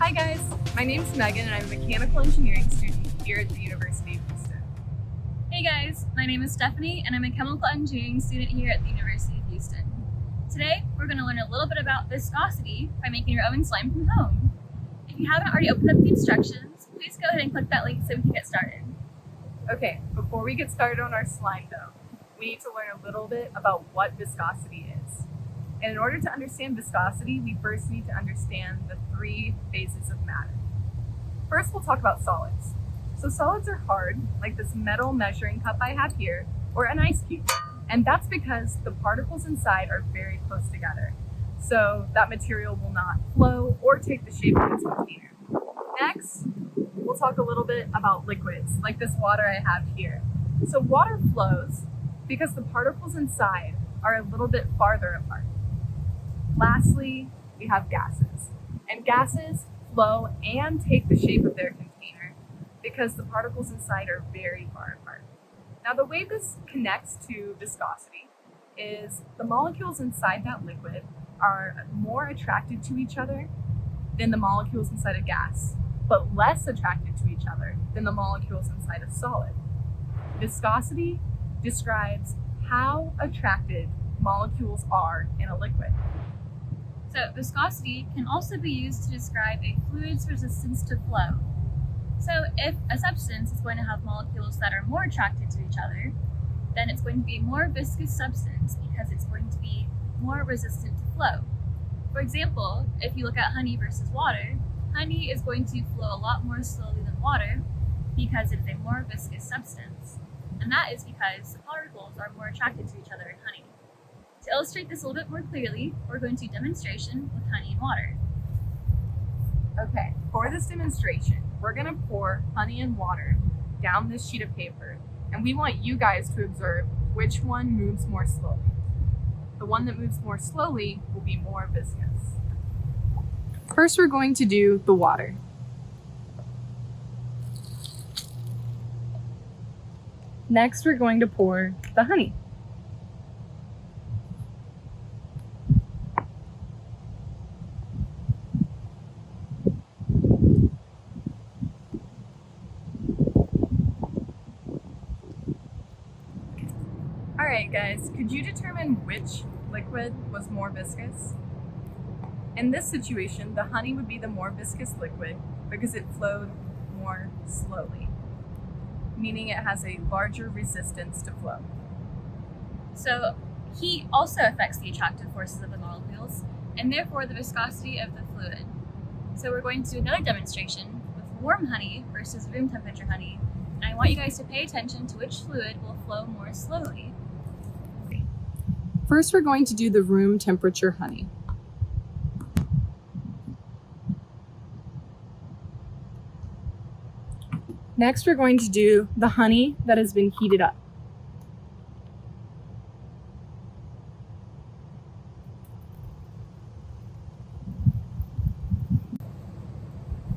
Hi guys, my name is Megan and I'm a mechanical engineering student here at the University of Houston. Hey guys, my name is Stephanie and I'm a chemical engineering student here at the University of Houston. Today, we're going to learn a little bit about viscosity by making your own slime from home. If you haven't already opened up the instructions, please go ahead and click that link so we can get started. Okay, before we get started on our slime though, we need to learn a little bit about what viscosity is. And in order to understand viscosity, we first need to understand the three phases of matter. First, we'll talk about solids. So solids are hard, like this metal measuring cup I have here, or an ice cube. And that's because the particles inside are very close together. So that material will not flow or take the shape of its container. Next, we'll talk a little bit about liquids, like this water I have here. So water flows because the particles inside are a little bit farther apart. Lastly, we have gases. And gases flow and take the shape of their container because the particles inside are very far apart. Now, the way this connects to viscosity is the molecules inside that liquid are more attracted to each other than the molecules inside a gas, but less attracted to each other than the molecules inside a solid. Viscosity describes how attracted molecules are in a liquid. So viscosity can also be used to describe a fluid's resistance to flow. So if a substance is going to have molecules that are more attracted to each other, then it's going to be a more viscous substance because it's going to be more resistant to flow. For example, if you look at honey versus water, honey is going to flow a lot more slowly than water because it is a more viscous substance. And that is because the particles are more attracted to each other in honey. To illustrate this a little bit more clearly, we're going to do a demonstration with honey and water. Okay, for this demonstration, we're gonna pour honey and water down this sheet of paper, and we want you guys to observe which one moves more slowly. The one that moves more slowly will be more viscous. First, we're going to do the water. Next, we're going to pour the honey. Alright guys, could you determine which liquid was more viscous? In this situation, the honey would be the more viscous liquid because it flowed more slowly, meaning it has a larger resistance to flow. So heat also affects the attractive forces of the molecules and therefore the viscosity of the fluid. So we're going to do another demonstration with warm honey versus room temperature honey, and I want you guys to pay attention to which fluid will flow more slowly. First, we're going to do the room temperature honey. Next, we're going to do the honey that has been heated up.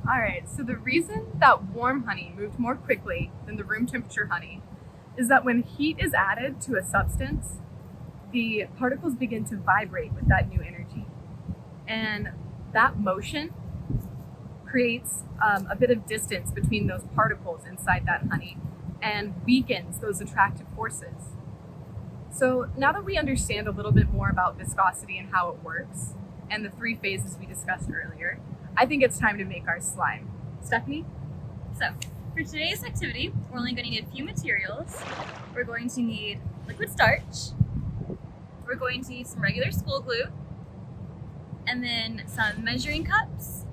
All right, so the reason that warm honey moved more quickly than the room temperature honey is that when heat is added to a substance, the particles begin to vibrate with that new energy. And that motion creates a bit of distance between those particles inside that honey and weakens those attractive forces. So now that we understand a little bit more about viscosity and how it works, and the three phases we discussed earlier, I think it's time to make our slime. Stephanie? So for today's activity, we're only going to need a few materials. We're going to need liquid starch, we're going to need some regular school glue, and then some measuring cups,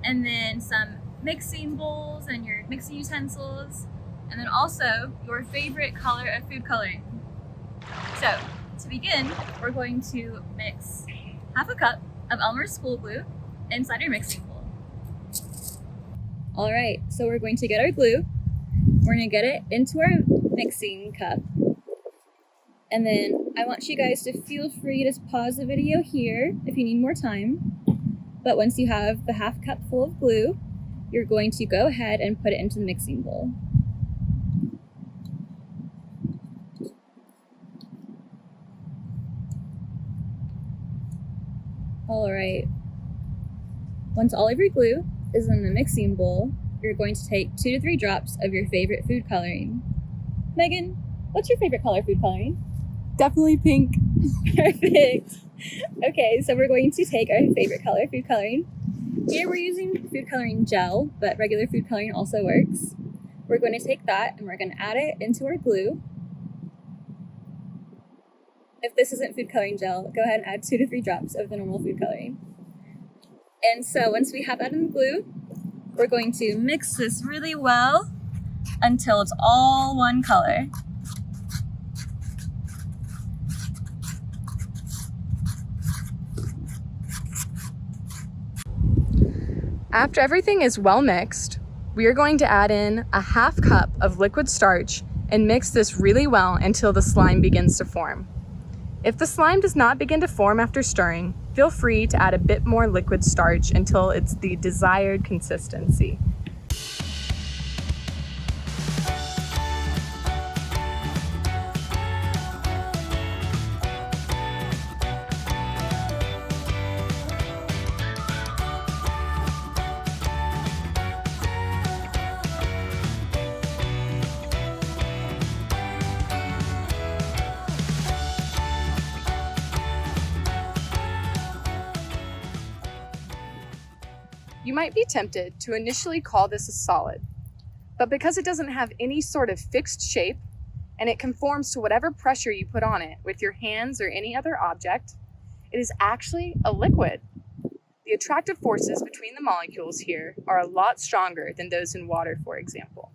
and then some mixing bowls and your mixing utensils, and then also your favorite color of food coloring. So to begin, we're going to mix half a cup of Elmer's school glue inside your mixing bowl. All right, so we're going to get our glue. We're going to get it into our mixing cup. And then I want you guys to feel free to pause the video here if you need more time. But once you have the half cup full of glue, you're going to go ahead and put it into the mixing bowl. All right. Once all of your glue is in the mixing bowl, you're going to take 2 to 3 drops of your favorite food coloring. Megan, what's your favorite color food coloring? Definitely pink. Perfect. Okay, so we're going to take our favorite color food coloring. Here we're using food coloring gel, but regular food coloring also works. We're going to take that and we're going to add it into our glue. If this isn't food coloring gel, go ahead and add 2 to 3 drops of the normal food coloring. And so once we have that in the glue, we're going to mix this really well until it's all one color. After everything is well mixed, we are going to add in a half cup of liquid starch and mix this really well until the slime begins to form. If the slime does not begin to form after stirring, feel free to add a bit more liquid starch until it's the desired consistency. You might be tempted to initially call this a solid, but because it doesn't have any sort of fixed shape and it conforms to whatever pressure you put on it with your hands or any other object, it is actually a liquid. The attractive forces between the molecules here are a lot stronger than those in water, for example.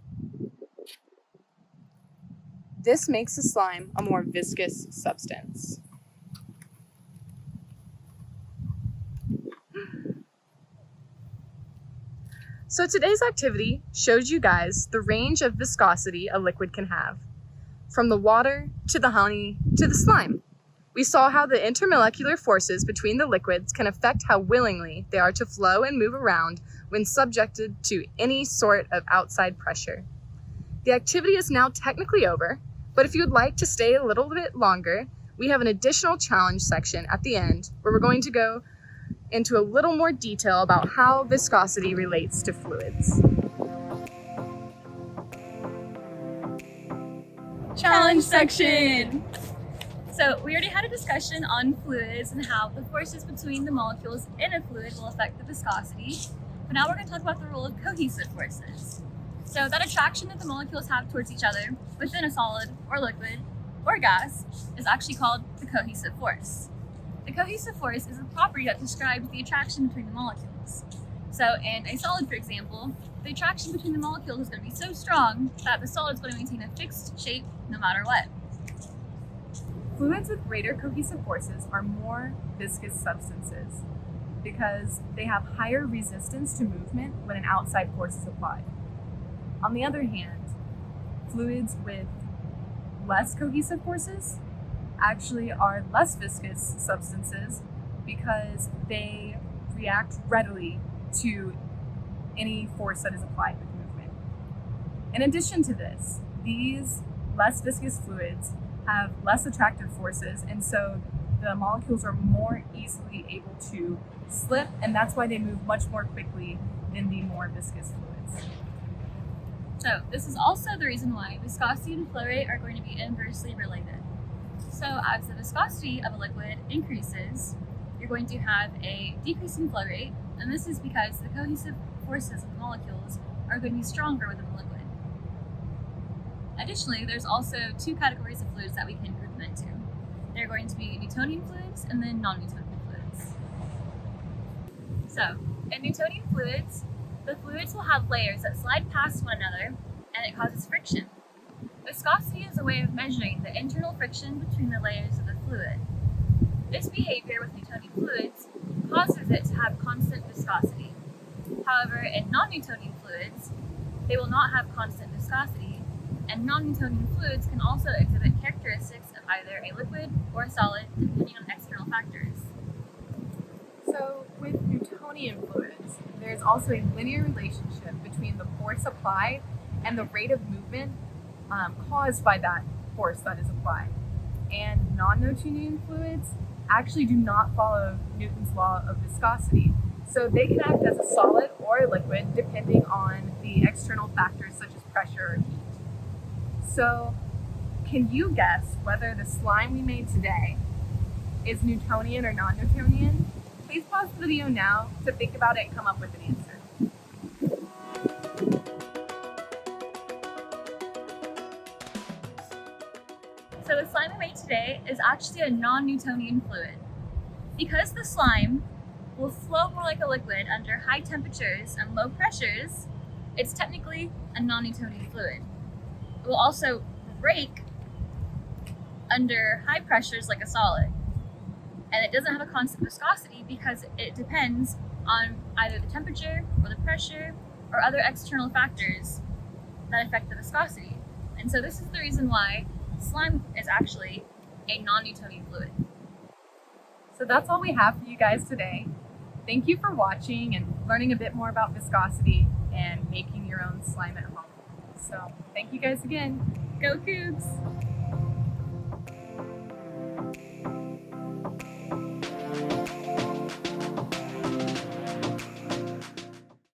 This makes the slime a more viscous substance. So today's activity shows you guys the range of viscosity a liquid can have, from the water to the honey to the slime. We saw how the intermolecular forces between the liquids can affect how willingly they are to flow and move around when subjected to any sort of outside pressure. The activity is now technically over, but if you would like to stay a little bit longer, we have an additional challenge section at the end where we're going to go into a little more detail about how viscosity relates to fluids. Challenge section! So we already had a discussion on fluids and how the forces between the molecules in a fluid will affect the viscosity. But now we're going to talk about the role of cohesive forces. So that attraction that the molecules have towards each other within a solid or liquid or gas is actually called the cohesive force. The cohesive force is a property that describes the attraction between the molecules. So in a solid, for example, the attraction between the molecules is going to be so strong that the solid is going to maintain a fixed shape no matter what. Fluids with greater cohesive forces are more viscous substances because they have higher resistance to movement when an outside force is applied. On the other hand, fluids with less cohesive forces actually are less viscous substances because they react readily to any force that is applied with movement. In addition to this, these less viscous fluids have less attractive forces, and so the molecules are more easily able to slip, and that's why they move much more quickly than the more viscous fluids. So this is also the reason why viscosity and flow rate are going to be inversely related. So as the viscosity of a liquid increases, you're going to have a decreasing flow rate, and this is because the cohesive forces of the molecules are going to be stronger within the liquid. Additionally, there's also 2 categories of fluids that we can group them into. They're going to be Newtonian fluids and then non-Newtonian fluids. So, in Newtonian fluids, the fluids will have layers that slide past one another, and it causes friction. Viscosity is a way of measuring the internal friction between the layers of the fluid. This behavior with Newtonian fluids causes it to have constant viscosity. However, in non-Newtonian fluids, they will not have constant viscosity, and non-Newtonian fluids can also exhibit characteristics of either a liquid or a solid, depending on external factors. So with Newtonian fluids, there's also a linear relationship between the force applied and the rate of movement caused by that force that is applied. And non-Newtonian fluids actually do not follow Newton's law of viscosity. So they can act as a solid or a liquid depending on the external factors such as pressure or heat. So can you guess whether the slime we made today is Newtonian or non-Newtonian? Please pause the video now to think about it and come up with an answer. So the slime we made today is actually a non-Newtonian fluid. Because the slime will flow more like a liquid under high temperatures and low pressures, it's technically a non-Newtonian fluid. It will also break under high pressures like a solid. And it doesn't have a constant viscosity because it depends on either the temperature or the pressure or other external factors that affect the viscosity. And so this is the reason why slime is actually a non-Newtonian fluid. So that's all we have for you guys today. Thank you for watching and learning a bit more about viscosity and making your own slime at home. So thank you guys again. Go Cougs!